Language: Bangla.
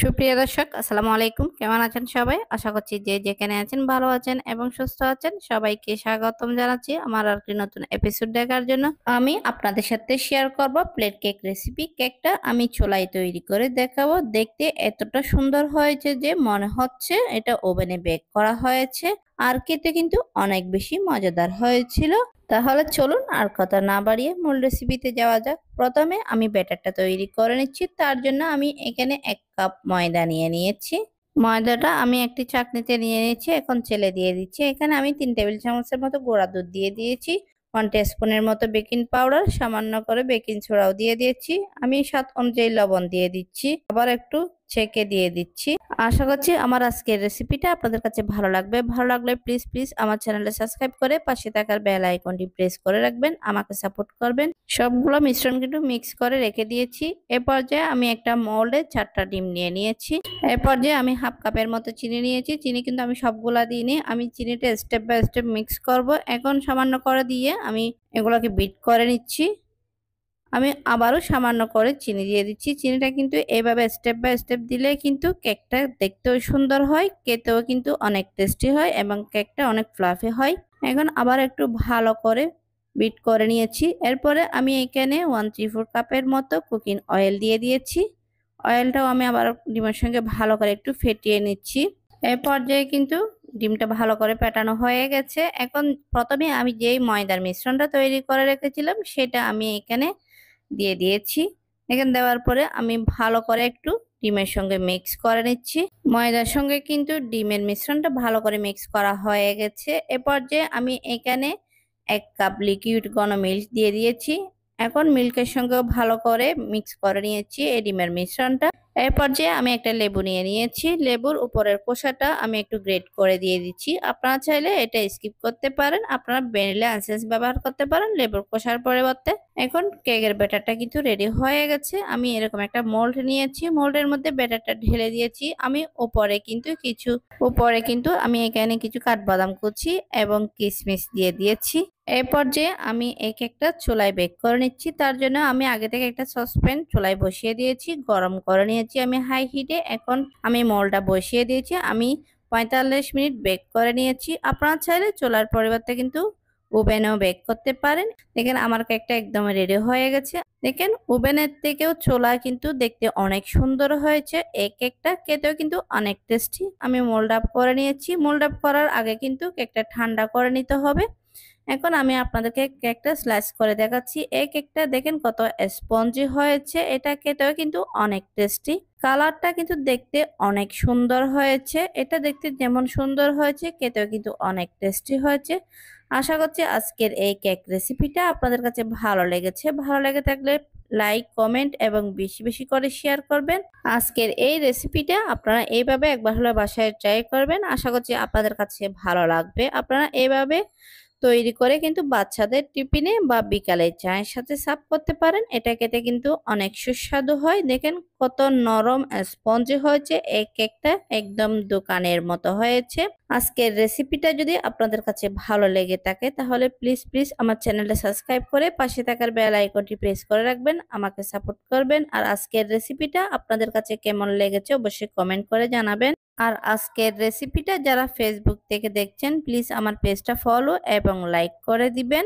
সুপ্রিয় দর্শক, আসসালামু আলাইকুম। কেমন আছেন সবাই? আশা করছি যে যেখানে আছেন ভালো আছেন এবং সুস্থ আছেন। সবাইকে স্বাগতম জানাচ্ছি আমার আরেকটি নতুন এপিসোড দেখার জন্য। আমি আপনাদের সাথে শেয়ার করব প্লেট কেক রেসিপি। কেকটা আমি চুলায় তৈরি করে দেখাবো। দেখতে এতটা সুন্দর হয়েছে যে মনে হচ্ছে এটা ওভেনে বেক করা হয়েছে। আর খেতে কিন্তু অনেক বেশি মজাদার হয়েছিল। তাহলে চলুন আর কথা না বাড়িয়ে মূল রেসিপিতে যাওয়া যাক। প্রথমে আমি ব্যাটারটা তৈরি করে নিচ্ছি। তার জন্য আমি এখানে 1 কাপ ময়দা নিয়ে নিয়েছি। ময়দাটা আমি একটি চাকনিতে নিয়ে নিয়েছি। এখন চেলে দিয়ে দিচ্ছি। এখানে আমি 3 টেবিল চামচের মতো গুঁড়া দুধ দিয়ে দিয়েছি। 1 টিস্পুনের মতো বেকিং পাউডার, সামান্য করে বেকিং সোডাও দিয়ে দিয়েছি। আমি স্বাদ অনুযায়ী লবণ দিয়ে দিচ্ছি। আবার একটু ছেঁকে দিয়ে দিচ্ছি। আশা করছি আমার আজকের রেসিপিটা আপনাদের কাছে ভালো লাগবে। ভালো লাগলে প্লিজ আমার চ্যানেলটা সাবস্ক্রাইব করে পাশে থাকার বেল আইকনটি প্রেস করে রাখবেন। আমাকে সাপোর্ট করবেন। সবগুলো মিশ্রণ কিন্তু মিক্স করে রেখে দিয়েছি। এ পর্যায়ে আমি একটা মোল্ডে 4টা ডিম নিয়ে নিয়েছি। এ পর্যায়ে আমি হাফ কাপের মতো চিনি নিয়েছি। চিনি কিন্তু আমি সবগুলা দিইনি। আমি চিনিটা স্টেপ বাই স্টেপ মিক্স করব। এখন সামান্য করে দিয়ে আমি এগুলোকে বিট করে নিচ্ছি। আমি আবারও সামান্য করে চিনি দিয়ে দিচ্ছি। চিনিটা কিন্তু এভাবে স্টেপ বাই স্টেপ দিলে কিন্তু কেকটা দেখতেও সুন্দর হয়, খেতেও কিন্তু অনেক টেস্টি হয় এবং কেকটা অনেক ফ্লাফি হয়। এখন আবার একটু ভালো করে বিট করে নিয়েছি। এরপরে আমি এখানে 1/3 কাপের মতো কুকিং অয়েল দিয়ে দিয়েছি। অয়েলটাও আমি আবার ডিমের সঙ্গে ভালো করে একটু ফেটিয়ে নিচ্ছি। এই পর্যায়ে কিন্তু ডিমটা ভালো করে ফেটানো হয়ে গেছে। এখন প্রথমে আমি যেই ময়দার মিশ্রণটা তৈরি করে রেখেছিলাম সেটা আমি এখানে দিয়ে দিয়েছি। এখানে দেওয়ার পরে আমি ভালো করে একটু ডিমের সঙ্গে মিক্স করে নিচ্ছি। ময়দার সঙ্গে কিন্তু ডিমের মিশ্রণটা ভালো করে মিক্স করা হয়ে গেছে। এ পর্যায়ে আমি এখানে 1 কাপ লিকুইড ঘন মিল্ক দিয়ে দিয়েছি। এখন মিল্কের সঙ্গেও ভালো করে মিক্স করে নিয়েছি এই ডিমের মিশ্রণটা। এই পর্যায়ে আমি একটা লেবু নিয়ে নিয়েছি। লেবুর উপরের খোসাটা আমি একটু গ্রেট করে দিয়ে দিচ্ছি। আপনারা চাইলে এটা স্কিপ করতে পারেন। আপনারা ভ্যানিলা এসেন্স ব্যবহার করতে পারেন লেবুর খোসার পরিবর্তে। এখন কেকের ব্যাটারটা কিন্তু রেডি হয়ে গেছে। আমি এরকম একটা মোল্ড নিয়েছি। মোল্ডের মধ্যে ব্যাটারটা ঢেলে দিয়েছি। আমি উপরে কিন্তু আমি এখানে কিছু কাঠবাদাম কুচি এবং কিশমিশ দিয়ে দিয়েছি। এই পর্যায়ে আমি এই কেকটা চুলায় বেক করে নিচ্ছি। তার জন্য আমি আগে থেকে একটা সসপ্যান চুলায় বসিয়ে দিয়েছি, গরম করে নিয়েছি আমি হাই হিটে। এখন আমি মোল্ডটা বসিয়ে দিয়েছি। আমি 45 মিনিট বেক করে নিয়েছি। আপনারা চাইলে চুলার পরিবর্তে কিন্তু ওভেনেও বেক করতে পারেন। দেখেন আমার কেকটা একদম রেডি হয়ে গেছে। দেখেন ওভেনের থেকেও চুলা কিন্তু দেখতে অনেক সুন্দর হয়েছে। এই কেকটা খেতেও কিন্তু অনেক টেস্টি। আমি মোল্ড আপ করে নিয়েছি। মোল্ড আপ করার আগে কিন্তু কেকটা ঠান্ডা করে নিতে হবে। এখন আমি আপনাদেরকে কেকটা স্লাইস করে দেখাচ্ছি। এই কেকটা দেখেন কত স্পঞ্জি হয়েছে। এটা খেতেও কিন্তু অনেক টেস্টি। কালারটা কিন্তু দেখতে অনেক সুন্দর হয়েছে। এটা দেখতে যেমন সুন্দর হয়েছে খেতেও কিন্তু অনেক টেস্টি হয়েছে। আশা করছি আজকের এই কেক রেসিপিটা আপনাদের কাছে ভালো লেগেছে। ভালো লেগে থাকলে লাইক, কমেন্ট এবং বেশি করে শেয়ার করবেন। আজকের এই রেসিপিটা আপনারা এইভাবে একবার হলে বাসায় ট্রাই করবেন। আশা করছি আপনাদের কাছে ভালো লাগবে। আপনারা এইভাবে তৈরি করে কিন্তু বাচ্চাদের টিফিনে বা বিকালে চায়ের সাথে সার্ভ করতে পারেন। এটা খেতে কিন্তু অনেক সুস্বাদু হয়। দেখেন কত নরম স্পঞ্জি হয়েছে। এই কেকটা একদম দোকানের মতো হয়েছে। আজকের রেসিপিটা যদি আপনাদের কাছে ভালো লেগে থাকে তাহলে প্লিজ আমার চ্যানেলটা সাবস্ক্রাইব করে পাশে থাকার বেল আইকনটি প্রেস করে রাখবেন। আমাকে সাপোর্ট করবেন। আর আজকের রেসিপিটা আপনাদের কাছে কেমন লেগেছে অবশ্যই কমেন্ট করে জানাবেন। আর আজকের রেসিপিটা যারা ফেসবুক থেকে দেখছেন প্লিজ আমার পেজটা ফলো এবং লাইক করে দিবেন।